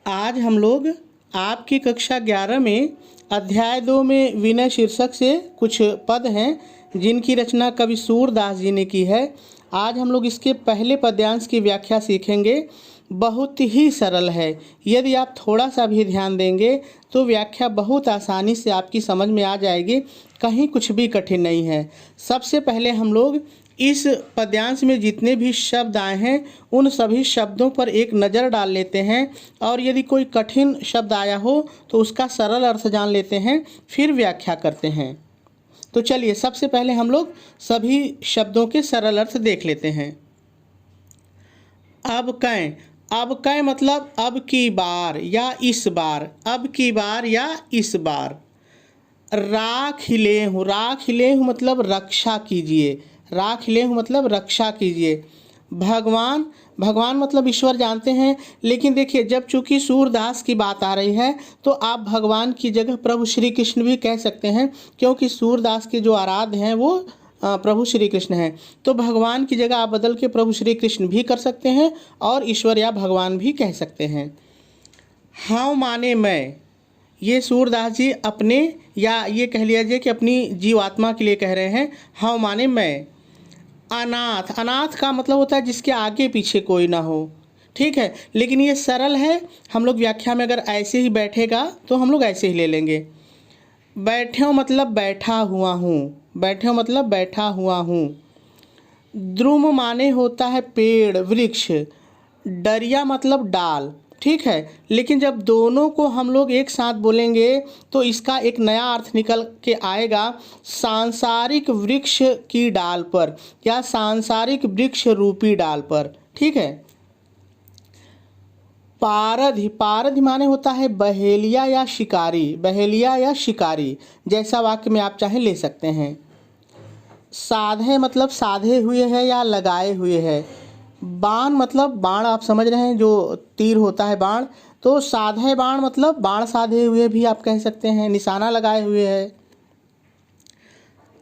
आज हम लोग आपकी कक्षा 11 में अध्याय 2 में विनय शीर्षक से कुछ पद हैं जिनकी रचना कवि सूरदास जी ने की है। आज हम लोग इसके पहले पद्यांश की व्याख्या सीखेंगे। बहुत ही सरल है। यदि आप थोड़ा सा भी ध्यान देंगे तो व्याख्या बहुत आसानी से आपकी समझ में आ जाएगी। कहीं कुछ भी कठिन नहीं है। सबसे पहले हम लोग इस पद्यांश में जितने भी शब्द आए हैं उन सभी शब्दों पर एक नज़र डाल लेते हैं और यदि कोई कठिन शब्द आया हो तो उसका सरल अर्थ जान लेते हैं, फिर व्याख्या करते हैं। तो चलिए सबसे पहले हम लोग सभी शब्दों के सरल अर्थ देख लेते हैं। अब कै मतलब अब की बार या इस बार, अब की बार या इस बार। राख ले हूँ मतलब रक्षा कीजिए, राख ले हूँ मतलब रक्षा कीजिए। भगवान मतलब ईश्वर जानते हैं, लेकिन देखिए जब चूंकि सूरदास की बात आ रही है तो आप भगवान की जगह प्रभु श्री कृष्ण भी कह सकते हैं, क्योंकि सूरदास के जो आराध्य हैं वो प्रभु श्री कृष्ण हैं। तो भगवान की जगह आप बदल के प्रभु श्री कृष्ण भी कर सकते हैं और ईश्वर या भगवान भी कह सकते हैं। हाँ माने मैं, ये सूरदास जी अपने या ये कह लीजिए कि अपनी जीवात्मा के लिए कह रहे हैं। हाँ माने मैं। अनाथ का मतलब होता है जिसके आगे पीछे कोई ना हो, ठीक है, लेकिन ये सरल है। हम लोग व्याख्या में अगर ऐसे ही बैठेगा तो हम लोग ऐसे ही ले लेंगे। बैठे हो मतलब बैठा हुआ हूँ, बैठे हो मतलब बैठा हुआ हूँ। द्रुम माने होता है पेड़ वृक्ष, डरिया मतलब डाल, ठीक है, लेकिन जब दोनों को हम लोग एक साथ बोलेंगे तो इसका एक नया अर्थ निकल के आएगा। सांसारिक वृक्ष की डाल पर या सांसारिक वृक्ष रूपी डाल पर, ठीक है। पारधि माने होता है बहेलिया या शिकारी, बहेलिया या शिकारी, जैसा वाक्य में आप चाहे ले सकते हैं। साधे मतलब साधे हुए है या लगाए हुए है। बाण मतलब बाण, आप समझ रहे हैं जो तीर होता है बाण, तो साधे बाण मतलब बाण साधे हुए भी आप कह सकते हैं, निशाना लगाए हुए है।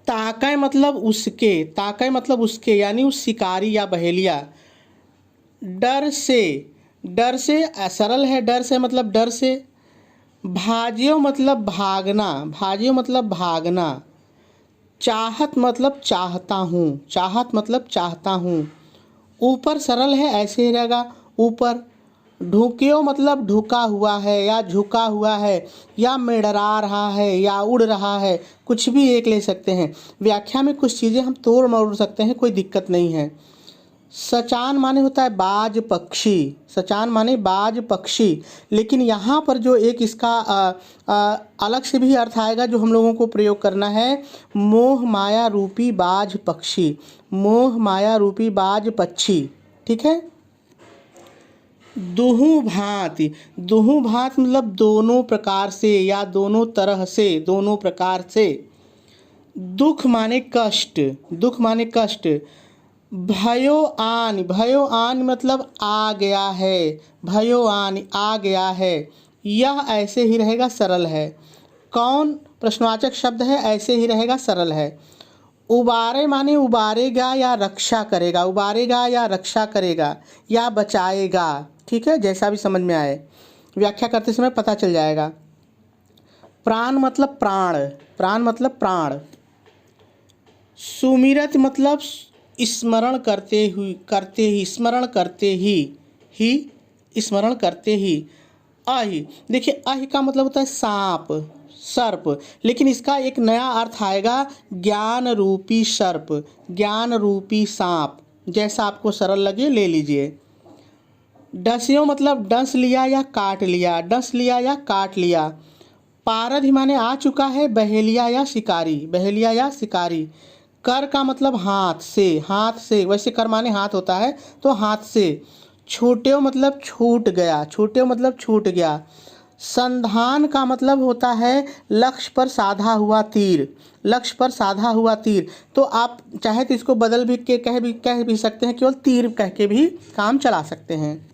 ताकय मतलब उसके यानी उस शिकारी या बहेलिया। डर से सरल है, डर से मतलब डर से। भाजियो मतलब भागना। चाहत मतलब चाहता हूँ। ऊपर सरल है, ऐसे ही रहेगा ऊपर। ढुकियो मतलब ढुका हुआ है या झुका हुआ है या मेडरा रहा है या उड़ रहा है, कुछ भी एक ले सकते हैं। व्याख्या में कुछ चीज़ें हम तोड़ मरोड़ सकते हैं, कोई दिक्कत नहीं है। सचान माने होता है बाज पक्षी, सचान माने बाज पक्षी, लेकिन यहाँ पर जो एक इसका अलग से भी अर्थ आएगा जो हम लोगों को प्रयोग करना है। मोह माया रूपी बाज पक्षी, मोह माया रूपी बाज पक्षी, ठीक है। दुहु भांति मतलब दोनों प्रकार से या दोनों तरह से, दोनों प्रकार से। दुख माने कष्ट, भयो आन मतलब आ गया है, यह ऐसे ही रहेगा, सरल है। कौन प्रश्नवाचक शब्द है, ऐसे ही रहेगा, सरल है। उबारे माने उबारेगा या रक्षा करेगा या बचाएगा, ठीक है, जैसा भी समझ में आए, व्याख्या करते समय पता चल जाएगा। प्राण मतलब प्राण। सुमिरत मतलब स्मरण करते ही। अहि, देखिए अहि का मतलब होता है सांप, सर्प, लेकिन इसका एक नया अर्थ आएगा, ज्ञान रूपी सांप, जैसा आपको सरल लगे ले लीजिए। डसियो मतलब डस लिया या काट लिया। पारधि माने आ चुका है, बहेलिया या शिकारी। कर का मतलब हाथ से, वैसे कर माने हाथ होता है तो हाथ से। छूट्यो मतलब छूट गया। संधान का मतलब होता है लक्ष्य पर साधा हुआ तीर, तो आप चाहे तो इसको बदल भी के कह भी सकते हैं, केवल तीर कह के भी काम चला सकते हैं।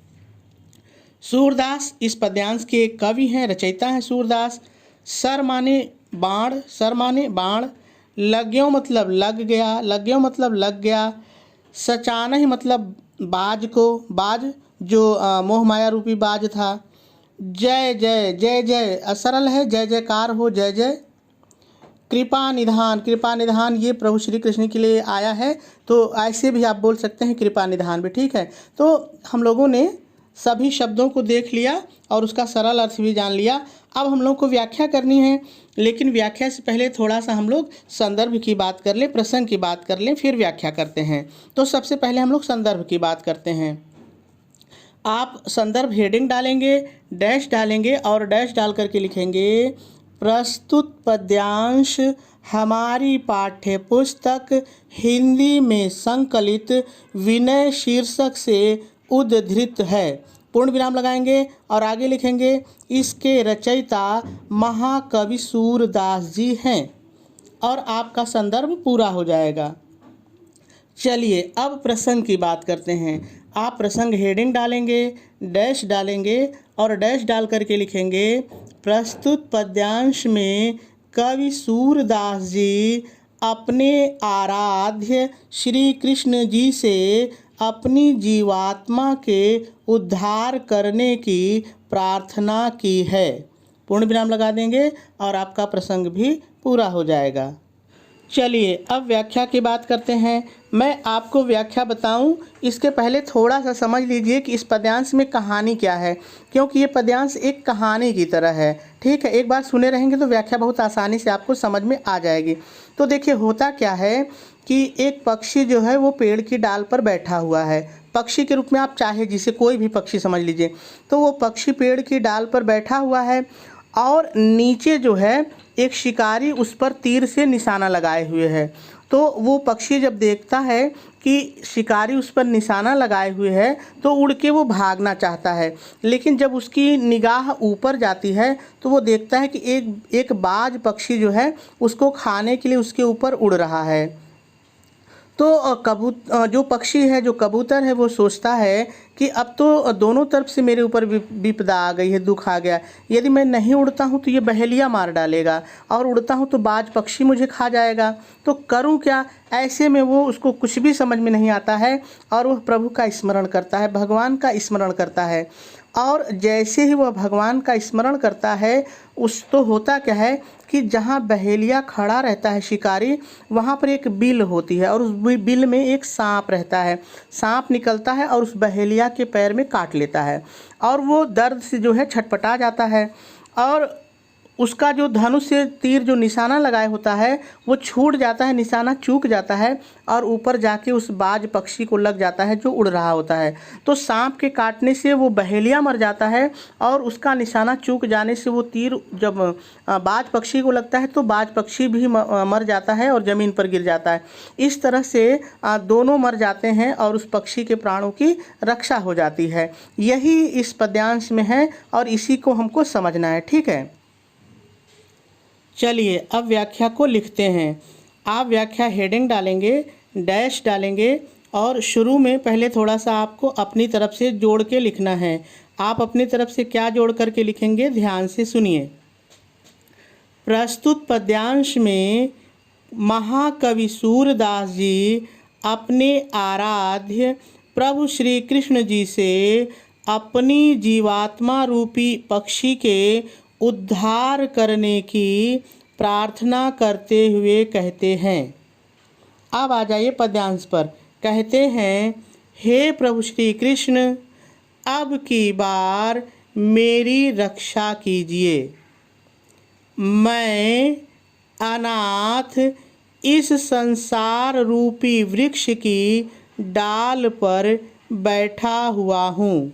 सूरदास इस पद्यांश के कवि हैं, रचयिता हैं सूरदास। सर माने बाण। लग्यो मतलब लग गया। सचान ही मतलब बाज जो मोह माया रूपी बाज था। जय जय जय जय सरल है, जय जयकार हो, जय जय। कृपा निधान, कृपा निधान ये प्रभु श्री कृष्ण के लिए आया है, तो ऐसे भी आप बोल सकते हैं कृपा निधान भी, ठीक है। तो हम लोगों ने सभी शब्दों को देख लिया और उसका सरल अर्थ भी जान लिया। अब हम लोग को व्याख्या करनी है, लेकिन व्याख्या से पहले थोड़ा सा हम लोग संदर्भ की बात कर लें, प्रसंग की बात कर लें, फिर व्याख्या करते हैं। तो सबसे पहले हम लोग संदर्भ की बात करते हैं। आप संदर्भ हेडिंग डालेंगे, डैश डालेंगे और डैश डाल करके लिखेंगे प्रस्तुत पद्यांश हमारी पाठ्य पुस्तक हिंदी में संकलित विनय शीर्षक से उद्धृत है। पूर्ण विराम लगाएंगे और आगे लिखेंगे इसके रचयिता महाकवि सूरदास जी हैं और आपका संदर्भ पूरा हो जाएगा। चलिए अब प्रसंग की बात करते हैं। आप प्रसंग हेडिंग डालेंगे, डैश डालेंगे और डैश डाल करके लिखेंगे प्रस्तुत पद्यांश में कवि सूरदास जी अपने आराध्य श्री कृष्ण जी से अपनी जीवात्मा के उद्धार करने की प्रार्थना की है। पूर्ण विराम लगा देंगे और आपका प्रसंग भी पूरा हो जाएगा। चलिए अब व्याख्या की बात करते हैं। मैं आपको व्याख्या बताऊं, इसके पहले थोड़ा सा समझ लीजिए कि इस पद्यांश में कहानी क्या है, क्योंकि ये पद्यांश एक कहानी की तरह है, ठीक है। एक बार सुने रहेंगे तो व्याख्या बहुत आसानी से आपको समझ में आ जाएगी। तो देखिए होता क्या है कि एक पक्षी जो है वो पेड़ की डाल पर बैठा हुआ है। पक्षी के रूप में आप चाहे जिसे कोई भी पक्षी समझ लीजिए। तो वो पक्षी पेड़ की डाल पर बैठा हुआ है और नीचे जो है एक शिकारी उस पर तीर से निशाना लगाए हुए है। तो वो पक्षी जब देखता है कि शिकारी उस पर निशाना लगाए हुए है तो उड़ के वो भागना चाहता है, लेकिन जब उसकी निगाह ऊपर जाती है तो वो देखता है कि एक बाज पक्षी जो है उसको खाने के लिए उसके ऊपर उड़ रहा है। तो जो पक्षी है, जो कबूतर है, वो सोचता है कि अब तो दोनों तरफ से मेरे ऊपर विपदा आ गई है, दुख आ गया। यदि मैं नहीं उड़ता हूँ तो ये बहेलिया मार डालेगा और उड़ता हूँ तो बाज पक्षी मुझे खा जाएगा, तो करूँ क्या। ऐसे में वो उसको कुछ भी समझ में नहीं आता है और वह प्रभु का स्मरण करता है, भगवान का स्मरण करता है। और जैसे ही वह भगवान का स्मरण करता है उस तो होता क्या है कि जहाँ बहेलिया खड़ा रहता है शिकारी, वहाँ पर एक बिल होती है और उस बिल में एक सांप रहता है। सांप निकलता है और उस बहेलिया के पैर में काट लेता है और वो दर्द से जो है छटपटा जाता है और उसका जो धनुष से तीर जो निशाना लगाए होता है वो छूट जाता है, निशाना चूक जाता है और ऊपर जाके उस बाज पक्षी को लग जाता है जो उड़ रहा होता है। तो सांप के काटने से वो बहेलिया मर जाता है और उसका निशाना चूक जाने से वो तीर जब बाज पक्षी को लगता है तो बाज पक्षी भी मर जाता है और ज़मीन पर गिर जाता है। इस तरह से दोनों मर जाते हैं और उस पक्षी के प्राणों की रक्षा हो जाती है। यही इस पद्यांश में है और इसी को हमको समझना है, ठीक है। चलिए अब व्याख्या को लिखते हैं। आप व्याख्या हेडिंग डालेंगे, डैश डालेंगे और शुरू में पहले थोड़ा सा आपको अपनी तरफ से जोड़ के लिखना है। आप अपनी तरफ से क्या जोड़ करके लिखेंगे, ध्यान से सुनिए। प्रस्तुत पद्यांश में महाकवि सूरदास जी अपने आराध्य प्रभु श्री कृष्ण जी से अपनी जीवात्मा रूपी पक्षी के उद्धार करने की प्रार्थना करते हुए कहते हैं। अब आ जाइए पद्यांश पर। कहते हैं, हे प्रभु श्री कृष्ण, अब की बार मेरी रक्षा कीजिए। मैं अनाथ इस संसार रूपी वृक्ष की डाल पर बैठा हुआ हूँ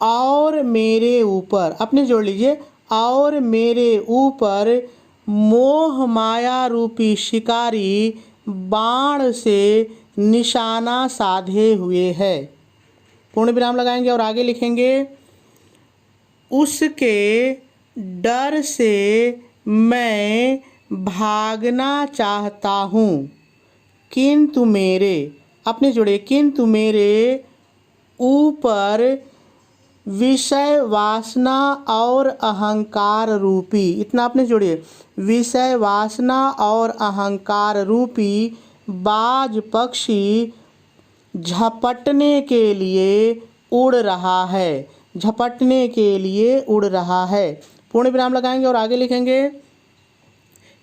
और मेरे ऊपर, अपने जोड़ लीजिए, और मेरे ऊपर मोह माया रूपी शिकारी बाण से निशाना साधे हुए है। पूर्ण विराम लगाएंगे और आगे लिखेंगे उसके डर से मैं भागना चाहता हूँ, किंतु मेरे, अपने जोड़े, किंतु मेरे ऊपर विषय वासना और अहंकार रूपी, इतना आपने जोड़िए, विषय वासना और अहंकार रूपी बाज पक्षी झपटने के लिए उड़ रहा है। झपटने के लिए उड़ रहा है। पूर्ण विराम लगाएंगे और आगे लिखेंगे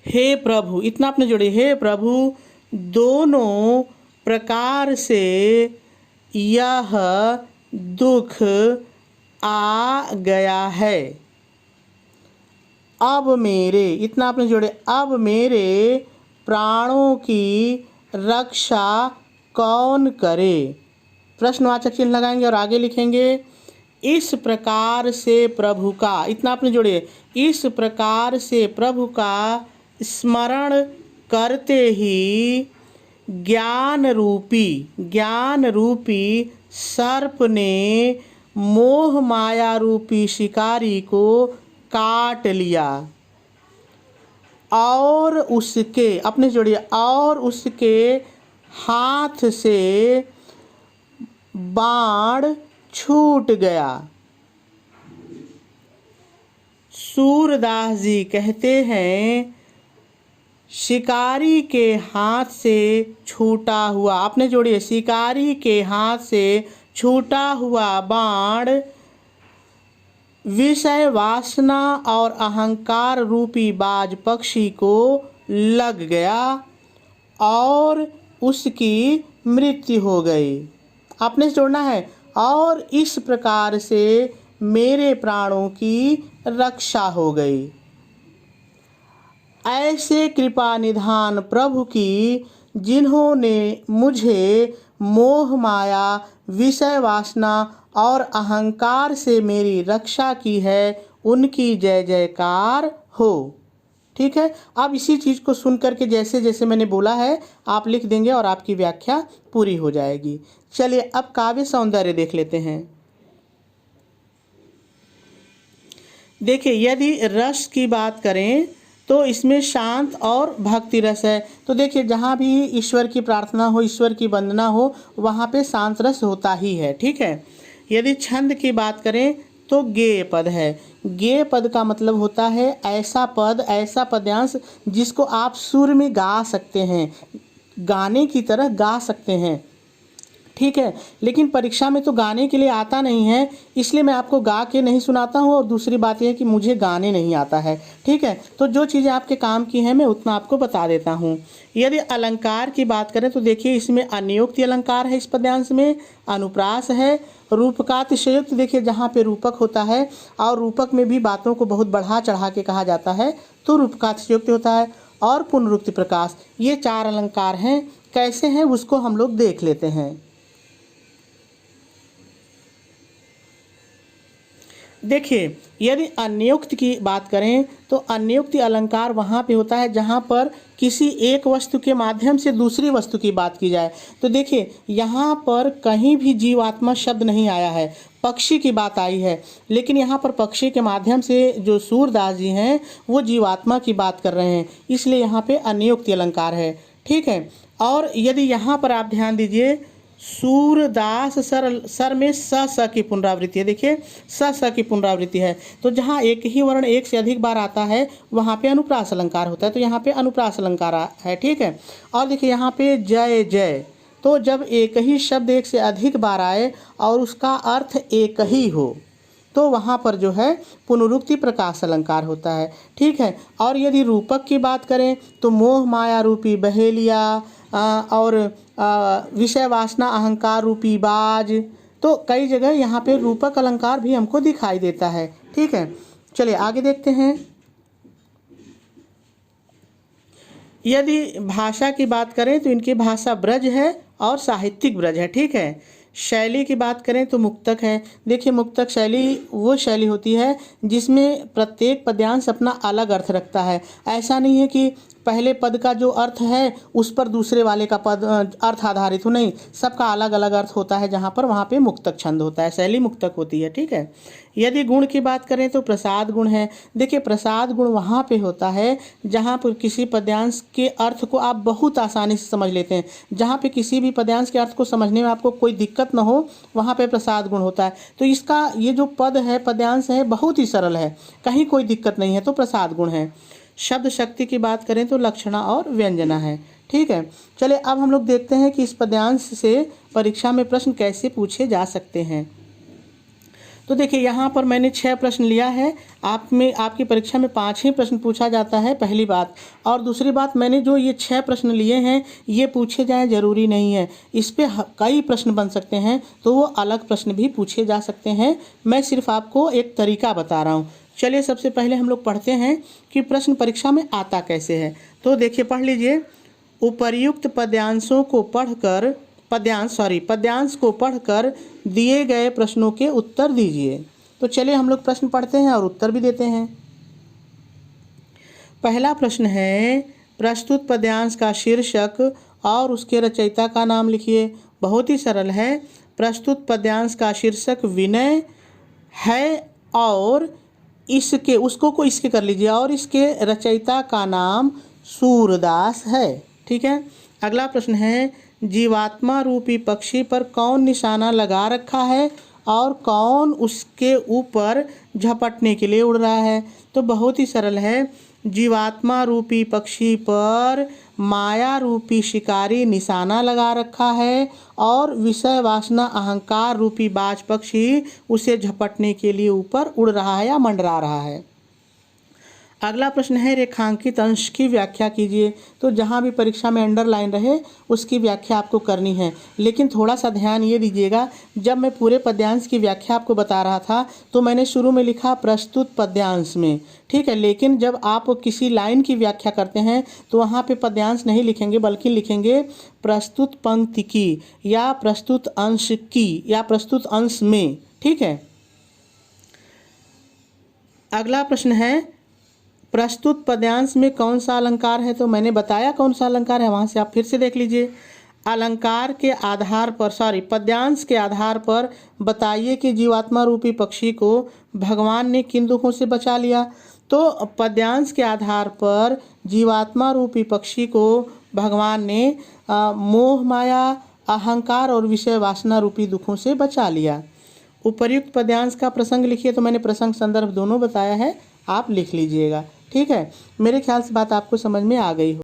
हे प्रभु, इतना आपने जोड़िए, हे प्रभु दोनों प्रकार से यह दुख आ गया है। अब मेरे, इतना आपने जोड़े, अब मेरे प्राणों की रक्षा कौन करे। प्रश्नवाचक चिन्ह लगाएंगे और आगे लिखेंगे इस प्रकार से प्रभु का, इतना आपने जोड़िए, इस प्रकार से प्रभु का स्मरण करते ही ज्ञान रूपी सर्प ने मोह माया रूपी शिकारी को काट लिया और उसके, अपने जोड़िए, और उसके हाथ से बाण छूट गया। सूरदास जी कहते हैं शिकारी के हाथ से छूटा हुआ, आपने जोड़िए, शिकारी के हाथ से छूटा हुआ बाण विषय वासना और अहंकार रूपी बाज पक्षी को लग गया और उसकी मृत्यु हो गई। आपने जोड़ना है और इस प्रकार से मेरे प्राणों की रक्षा हो गई। ऐसे कृपा निधान प्रभु की जिन्होंने मुझे मोह माया विषय वासना और अहंकार से मेरी रक्षा की है, उनकी जय जयकार हो। ठीक है, अब इसी चीज़ को सुन करके जैसे जैसे मैंने बोला है आप लिख देंगे और आपकी व्याख्या पूरी हो जाएगी। चलिए अब काव्य सौंदर्य देख लेते हैं। देखिए, यदि रस की बात करें तो इसमें शांत और भक्ति रस है। तो देखिए, जहाँ भी ईश्वर की प्रार्थना हो, ईश्वर की वंदना हो, वहाँ पे शांत रस होता ही है। ठीक है, यदि छंद की बात करें तो गेय पद है। गेय पद का मतलब होता है ऐसा पद, ऐसा पद्यांश जिसको आप सुर में गा सकते हैं, गाने की तरह गा सकते हैं। ठीक है, लेकिन परीक्षा में तो गाने के लिए आता नहीं है, इसलिए मैं आपको गा के नहीं सुनाता हूँ। और दूसरी बात यह है कि मुझे गाने नहीं आता है। ठीक है, तो जो चीज़ें आपके काम की हैं मैं उतना आपको बता देता हूँ। यदि अलंकार की बात करें तो देखिए, इसमें अनियुक्ति अलंकार है, इस पद्यांश में अनुप्रास है, रूपकातिशयोक्त, देखिए जहाँ पे रूपक होता है और रूपक में भी बातों को बहुत बढ़ा चढ़ा के कहा जाता है तो रूपकातिशयोक्त होता है, और पुनरुक्ति प्रकाश। ये 4 अलंकार हैं। कैसे हैं उसको हम लोग देख लेते हैं। देखिए, यदि अन्योक्त की बात करें तो अन्योक्ति अलंकार वहाँ पे होता है जहाँ पर किसी एक वस्तु के माध्यम से दूसरी वस्तु की बात की जाए। तो देखिए, यहाँ पर कहीं भी जीवात्मा शब्द नहीं आया है, पक्षी की बात आई है, लेकिन यहाँ पर पक्षी के माध्यम से जो सूरदास जी हैं वो जीवात्मा की बात कर रहे हैं, इसलिए यहाँ पे अन्योक्ति अलंकार है। ठीक है, और यदि यहाँ पर आप ध्यान दीजिए, सूरदास सर में स की पुनरावृत्ति है। देखिए, स की पुनरावृत्ति है, तो जहाँ एक ही वर्ण एक से अधिक बार आता है वहाँ पे अनुप्रास अलंकार होता है, तो यहाँ पे अनुप्रास अलंकार है। ठीक है, और देखिए यहाँ पे जय जय, तो जब एक ही शब्द एक से अधिक बार आए और उसका अर्थ एक ही हो तो वहाँ पर जो है पुनरुक्ति प्रकाश अलंकार होता है। ठीक है, और यदि रूपक की बात करें तो मोह माया रूपी बहेलिया और विषय वासना अहंकार रूपी बाज, तो कई जगह यहाँ पे रूपक अलंकार भी हमको दिखाई देता है। ठीक है, चलिए आगे देखते हैं। यदि भाषा की बात करें तो इनकी भाषा ब्रज है और साहित्यिक ब्रज है। ठीक है, शैली की बात करें तो मुक्तक है। देखिए, मुक्तक शैली वो शैली होती है जिसमें प्रत्येक पद्यांश अपना अलग अर्थ रखता है। ऐसा नहीं है कि पहले पद का जो अर्थ है उस पर दूसरे वाले का पद अर्थ आधारित हो, नहीं, सबका अलग अलग अर्थ होता है। जहाँ पर वहाँ पे मुक्तक छंद होता है, शैली मुक्तक होती है। ठीक है, यदि गुण की बात करें तो प्रसाद गुण है। देखिए, प्रसाद गुण वहाँ पे होता है जहाँ पर किसी पद्यांश के अर्थ को आप बहुत आसानी से समझ लेते हैं, जहाँ पे किसी भी पद्यांश के अर्थ को समझने में आपको कोई दिक्कत न हो, वहाँ पे प्रसाद गुण होता है। तो इसका ये जो पद है, पद्यांश है, बहुत ही सरल है, कहीं कोई दिक्कत नहीं है, तो प्रसाद गुण है। शब्द शक्ति की बात करें तो लक्षणा और व्यंजना है। ठीक है, चलिए अब हम लोग देखते हैं कि इस पद्यांश से परीक्षा में प्रश्न कैसे पूछे जा सकते हैं। तो देखिए यहाँ पर मैंने 6 प्रश्न लिया है। आपकी परीक्षा में 5 ही प्रश्न पूछा जाता है, पहली बात। और दूसरी बात, मैंने जो ये 6 प्रश्न लिए हैं ये पूछे जाएँ ज़रूरी नहीं है, इस पे कई प्रश्न बन सकते हैं, तो वो अलग प्रश्न भी पूछे जा सकते हैं। मैं सिर्फ आपको एक तरीका बता रहा हूँ। चलिए सबसे पहले हम लोग पढ़ते हैं कि प्रश्न परीक्षा में आता कैसे है। तो देखिए पढ़ लीजिए, उपर्युक्त पद्यांश को पढ़कर दिए गए प्रश्नों के उत्तर दीजिए। तो चलिए हम लोग प्रश्न पढ़ते हैं और उत्तर भी देते हैं। पहला प्रश्न है, प्रस्तुत पद्यांश का शीर्षक और उसके रचयिता का नाम लिखिए। बहुत ही सरल है। प्रस्तुत पद्यांश का शीर्षक विनय है और इसके कर लीजिए, और इसके रचयिता का नाम सूरदास है। ठीक है। अगला प्रश्न है, जीवात्मा रूपी पक्षी पर कौन निशाना लगा रखा है और कौन उसके ऊपर झपटने के लिए उड़ रहा है। तो बहुत ही सरल है, जीवात्मा रूपी पक्षी पर माया रूपी शिकारी निशाना लगा रखा है और विषय वासना अहंकार रूपी बाज पक्षी उसे झपटने के लिए ऊपर उड़ रहा है या मंडरा रहा है। अगला प्रश्न है, रेखांकित अंश की व्याख्या कीजिए। तो जहाँ भी परीक्षा में अंडरलाइन रहे उसकी व्याख्या आपको करनी है, लेकिन थोड़ा सा ध्यान ये दीजिएगा, जब मैं पूरे पद्यांश की व्याख्या आपको बता रहा था तो मैंने शुरू में लिखा प्रस्तुत पद्यांश में, ठीक है। लेकिन जब आप किसी लाइन की व्याख्या करते हैं तो वहाँ पे पद्यांश नहीं लिखेंगे, बल्कि लिखेंगे प्रस्तुत पंक्ति की या प्रस्तुत अंश की या प्रस्तुत अंश में। ठीक है। अगला प्रश्न है, प्रस्तुत पद्यांश में कौन सा अलंकार है। तो मैंने बताया कौन सा अलंकार है, वहाँ से आप फिर से देख लीजिए। पद्यांश के आधार पर बताइए कि जीवात्मा रूपी पक्षी को भगवान ने किन दुखों से बचा लिया। तो पद्यांश के आधार पर जीवात्मा रूपी पक्षी को भगवान ने मोह माया अहंकार और विषय वासना रूपी दुखों से बचा लिया। उपर्युक्त पद्यांश का प्रसंग लिखिए। तो मैंने प्रसंग संदर्भ दोनों बताया है, आप लिख लीजिएगा। ठीक है। मेरे ख्याल से बात आपको समझ में आ गई हो।